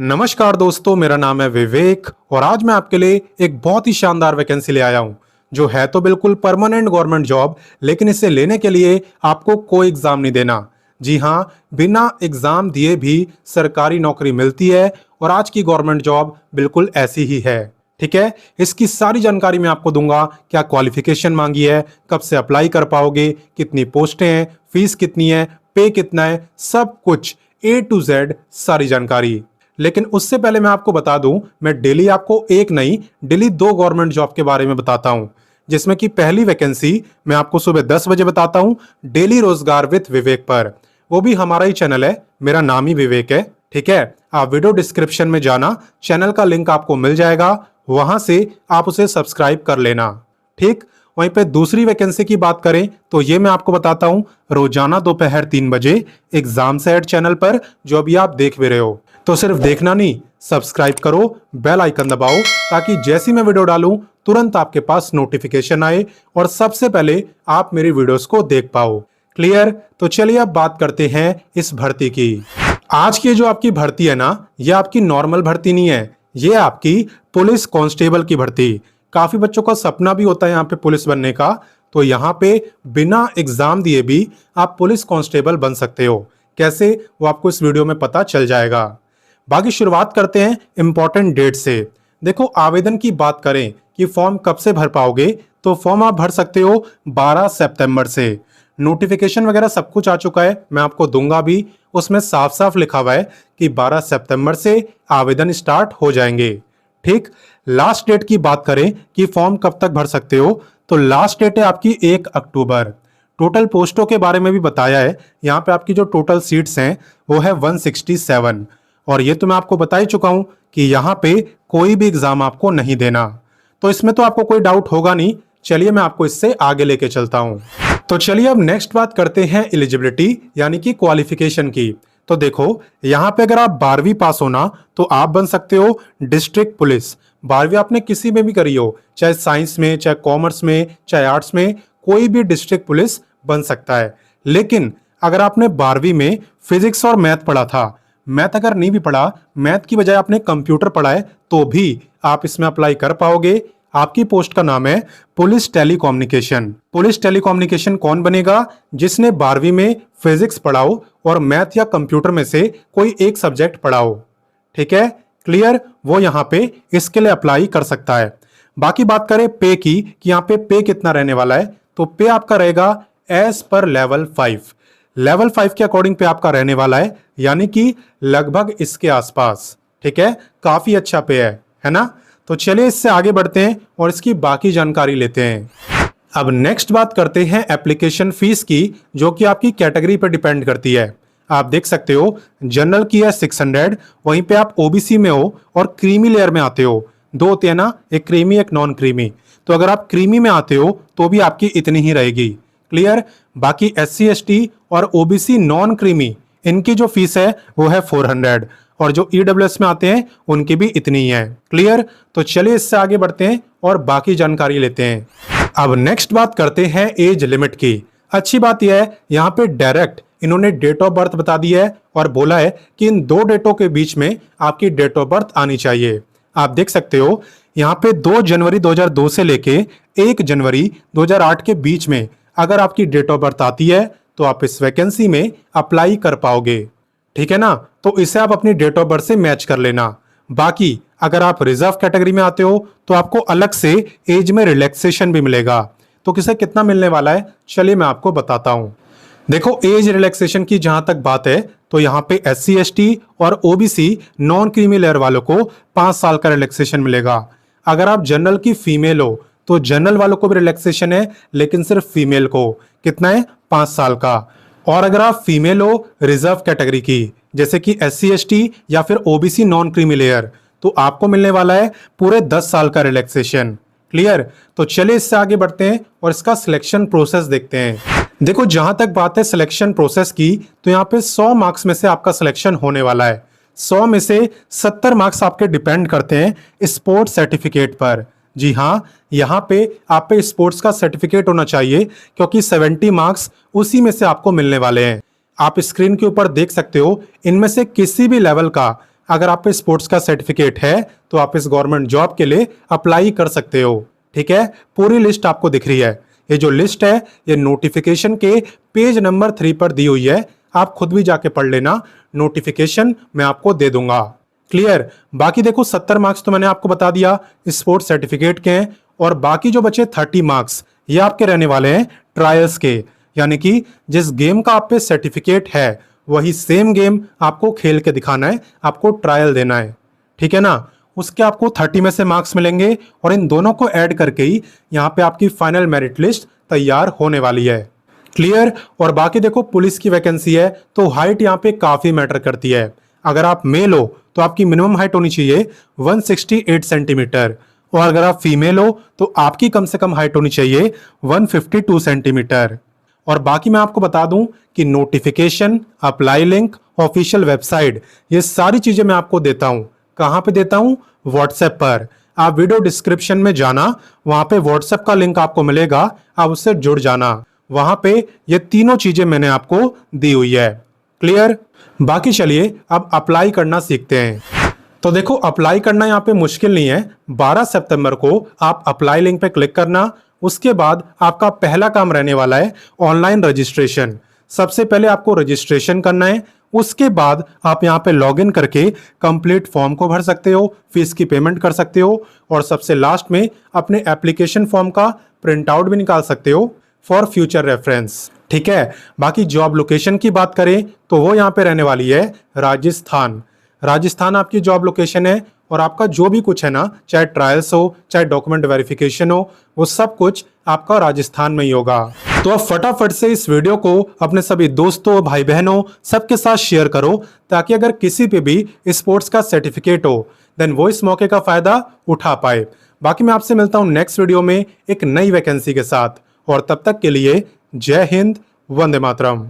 नमस्कार दोस्तों, मेरा नाम है विवेक और आज मैं आपके लिए एक बहुत ही शानदार वैकेंसी ले आया हूं जो है तो बिल्कुल परमानेंट गवर्नमेंट जॉब, लेकिन इसे लेने के लिए आपको कोई एग्जाम नहीं देना। जी हां, बिना एग्जाम दिए भी सरकारी नौकरी मिलती है और आज की गवर्नमेंट जॉब बिल्कुल ऐसी ही है। ठीक है, इसकी सारी जानकारी मैं आपको दूंगा। क्या क्वालिफिकेशन मांगी है, कब से अप्लाई कर पाओगे, कितनी पोस्टें हैं, फीस कितनी है, पे कितना है, सब कुछ A to Z सारी जानकारी। लेकिन उससे पहले मैं आपको बता दूं, मैं डेली आपको एक नहीं डेली दो गवर्नमेंट जॉब के बारे में बताता हूं, जिसमें कि पहली वैकेंसी मैं आपको सुबह 10 बजे बताता हूं डेली रोजगार विद विवेक पर। वो भी हमारा ही चैनल है, मेरा नाम ही विवेक है। ठीक है, आप वीडियो डिस्क्रिप्शन में जाना, चैनल का लिंक आपको मिल जाएगा, वहां से आप उसे सब्सक्राइब कर लेना। ठीक, वहीं पे दूसरी वैकेंसी की बात करें तो ये मैं आपको बताता हूं रोजाना दोपहर 3 बजे एग्जाम सेट चैनल पर, जो अभी आप देख भी रहे हो। तो सिर्फ देखना नहीं, सब्सक्राइब करो, बेल आइकन दबाओ, ताकि जैसी मैं वीडियो डालूं तुरंत आपके पास नोटिफिकेशन आए और सबसे पहले आप मेरी वीडियोस को देख पाओ। क्लियर? तो चलिए अब बात करते हैं इस भर्ती की। आज की जो आपकी भर्ती है ना, ये आपकी नॉर्मल भर्ती नहीं है, ये आपकी पुलिस कांस्टेबल की भर्ती। काफी बच्चों का सपना भी होता है यहाँ पे पुलिस बनने का, तो यहाँ पे बिना एग्जाम दिए भी आप पुलिस कांस्टेबल बन सकते हो। कैसे, वो आपको इस वीडियो में पता चल जाएगा। बाकी शुरुआत करते हैं इंपॉर्टेंट डेट से। देखो, आवेदन की बात करें कि फॉर्म कब से भर पाओगे, तो फॉर्म आप भर सकते हो 12 सितंबर से। नोटिफिकेशन वगैरह सब कुछ आ चुका है, मैं आपको दूंगा भी। उसमें साफ साफ लिखा हुआ है कि 12 सितंबर से आवेदन स्टार्ट हो जाएंगे। ठीक, लास्ट डेट की बात करें कि फॉर्म कब तक भर सकते हो, तो लास्ट डेट है आपकी 1 अक्टूबर। टोटल पोस्टों के बारे में भी बताया है, यहाँ पे आपकी जो टोटल सीट्स हैं वो है 167। और ये तो मैं आपको बता ही चुका हूं कि यहाँ पे कोई भी एग्जाम आपको नहीं देना, तो इसमें तो आपको कोई डाउट होगा नहीं। चलिए मैं आपको इससे आगे लेके चलता हूं। तो चलिए अब नेक्स्ट बात करते हैं एलिजिबिलिटी यानी कि क्वालिफिकेशन की। तो देखो, यहाँ पे अगर आप 12वीं पास होना तो आप बन सकते हो डिस्ट्रिक्ट पुलिस। 12वीं आपने किसी में भी करी हो, चाहे साइंस में, चाहे कॉमर्स में, चाहे आर्ट्स में, कोई भी डिस्ट्रिक्ट पुलिस बन सकता है। लेकिन अगर आपने 12वीं में फिजिक्स और मैथ पढ़ा था, मैथ अगर नहीं भी पढ़ा, मैथ की बजाय आपने कंप्यूटर पढ़ा है, तो भी आप इसमें अप्लाई कर पाओगे। आपकी पोस्ट का नाम है पुलिस टेलीकम्युनिकेशन। पुलिस टेलीकम्युनिकेशन कौन बनेगा? जिसने 12वीं में फिजिक्स पढ़ाओ और मैथ या कंप्यूटर में से कोई एक सब्जेक्ट पढ़ाओ। ठीक है, क्लियर? वो यहाँ पे इसके लिए अप्लाई कर सकता है। बाकी बात करें पे की कि यहाँ पे कितना रहने वाला है, तो पे आपका रहेगा एज पर लेवल 5। लेवल 5 के अकॉर्डिंग पे आपका रहने वाला है, यानी कि लगभग इसके आसपास। ठीक है, काफी अच्छा पे है ना? तो चलिए इससे आगे बढ़ते हैं और इसकी बाकी जानकारी लेते हैं। अब नेक्स्ट बात करते हैं एप्लीकेशन फीस की, जो कि आपकी कैटेगरी पर डिपेंड करती है। आप देख सकते हो जनरल की है 600, वहीं पे आप ओबीसी में हो और क्रीमी लेयर में आते हो। दो होते हैं ना, एक क्रीमी एक नॉन क्रीमी। तो अगर आप क्रीमी में आते हो तो भी आपकी इतनी ही रहेगी। क्लियर? बाकी SC ST और ओबीसी नॉन क्रीमी, इनकी जो फीस है वो है 400, और जो EWS में आते हैं उनकी भी इतनी ही है। क्लियर? तो चलिए इससे आगे बढ़ते हैं और बाकी जानकारी लेते हैं। अब नेक्स्ट बात करते हैं एज लिमिट की। अच्छी बात यह है, यहाँ पे डायरेक्ट इन्होंने डेट ऑफ बर्थ बता दी है और बोला है कि इन दो डेटों के बीच में आपकी डेट ऑफ बर्थ आनी चाहिए। आप देख सकते हो यहाँ पे 2 जनवरी 2002 से लेके 1 जनवरी 2008 के बीच में अगर आपकी डेट ऑफ बर्थ आती है तो आप इस वैकेंसी में अप्लाई कर पाओगे। ठीक है ना? तो इसे आप अपनी डेट ऑफ बर्थ से मैच कर लेना। बाकी अगर आप रिजर्व कैटेगरी में आते हो तो आपको अलग से एज में रिलैक्सेशन भी मिलेगा। तो किसे कितना मिलने वाला है, चलिए मैं आपको बताता हूं। देखो, एज रिलैक्सेशन की जहां तक बात है तो यहाँ पे SC ST और OBC नॉन क्रीमी लेयर वालों को 5 साल का रिलैक्सेशन मिलेगा। अगर आप जनरल की फीमेल हो तो जनरल वालों को भी रिलैक्सेशन है, लेकिन सिर्फ फीमेल को। कितना है? 5 साल का। और अगर आप फीमेल हो रिजर्व कैटेगरी की, जैसे कि SC ST या फिर OBC नॉन क्रीमी लेयर, तो आपको मिलने वाला है पूरे 10 साल का रिलैक्सेशन। क्लियर? तो चलिए इससे आगे बढ़ते हैं और इसका सिलेक्शन प्रोसेस देखते हैं। देखो, जहां तक बात है सिलेक्शन प्रोसेस की, तो यहाँ पे 100 मार्क्स में से आपका सिलेक्शन होने वाला है। 100 में से 70 मार्क्स आपके डिपेंड करते हैं स्पोर्ट्स सर्टिफिकेट पर। जी हाँ, यहाँ पे आप पे स्पोर्ट्स का सर्टिफिकेट होना चाहिए, क्योंकि 70 मार्क्स उसी में से आपको मिलने वाले हैं। आप स्क्रीन के ऊपर देख सकते हो, इनमें से किसी भी लेवल का अगर आप पे स्पोर्ट्स का सर्टिफिकेट है तो आप इस गवर्नमेंट जॉब के लिए अप्लाई कर सकते हो। ठीक है, पूरी लिस्ट आपको दिख रही है। ये जो लिस्ट है ये नोटिफिकेशन के पेज नंबर 3 पर दी हुई है, आप खुद भी जाके पढ़ लेना, नोटिफिकेशन मैं आपको दे दूंगा। क्लियर। बाकी देखो 70 मार्क्स तो मैंने आपको बता दिया स्पोर्ट्स सर्टिफिकेट के हैं, और बाकी जो बचे 30 मार्क्स ये आपके रहने वाले हैं ट्रायल्स के, यानी कि जिस गेम का आप पे सर्टिफिकेट है वही सेम गेम आपको खेल के दिखाना है, आपको ट्रायल देना है। ठीक है ना, उसके आपको 30 में से मार्क्स मिलेंगे और इन दोनों को ऐड करके ही यहाँ पे आपकी फाइनल मेरिट लिस्ट तैयार होने वाली है। क्लियर। और बाकी देखो पुलिस की वैकेंसी है तो हाइट यहाँ पे काफी मैटर करती है। अगर आप मेल हो तो आपकी मिनिमम हाइट होनी चाहिए 168 सेंटीमीटर, और अगर आप फीमेल हो तो आपकी कम से कम हाइट होनी चाहिए 152 सेंटीमीटर। और बाकी मैं आपको बता दूं कि notification, apply link, official website, ये सारी चीजें मैं आपको देता हूं। कहां पे देता हूं? व्हाट्सएप पर। आप वीडियो डिस्क्रिप्शन में जाना, वहां पे व्हाट्सएप का लिंक आपको मिलेगा, आप उससे जुड़ जाना। वहां पे ये तीनों चीजें मैंने आपको दी हुई है। क्लियर। बाकी चलिए अब अप्लाई करना सीखते हैं। तो देखो अप्लाई करना यहाँ पे मुश्किल नहीं है। 12 सितंबर को आप अप्लाई लिंक पे क्लिक करना, उसके बाद आपका पहला काम रहने वाला है ऑनलाइन रजिस्ट्रेशन। सबसे पहले आपको रजिस्ट्रेशन करना है, उसके बाद आप यहाँ पे लॉगिन करके कंप्लीट फॉर्म को भर सकते हो, फीस की पेमेंट कर सकते हो, और सबसे लास्ट में अपने एप्लीकेशन फॉर्म का प्रिंट आउट भी निकाल सकते हो फॉर फ्यूचर रेफरेंस। ठीक है। बाकी जॉब लोकेशन की बात करें तो वो यहाँ पे रहने वाली है राजस्थान। राजस्थान आपकी जॉब लोकेशन है, और आपका जो भी कुछ है ना, चाहे ट्रायल्स हो चाहे डॉक्यूमेंट वेरिफिकेशन हो, वो सब कुछ आपका राजस्थान में ही होगा। तो आप फटाफट से इस वीडियो को अपने सभी दोस्तों, भाई बहनों सबके साथ शेयर करो, ताकि अगर किसी पे भी स्पोर्ट्स का सर्टिफिकेट हो देन वो इस मौके का फायदा उठा पाए। बाकी मैं आपसे मिलता हूं नेक्स्ट वीडियो में एक नई वैकेंसी के साथ, और तब तक के लिए जय हिंद, वंदे मातरम।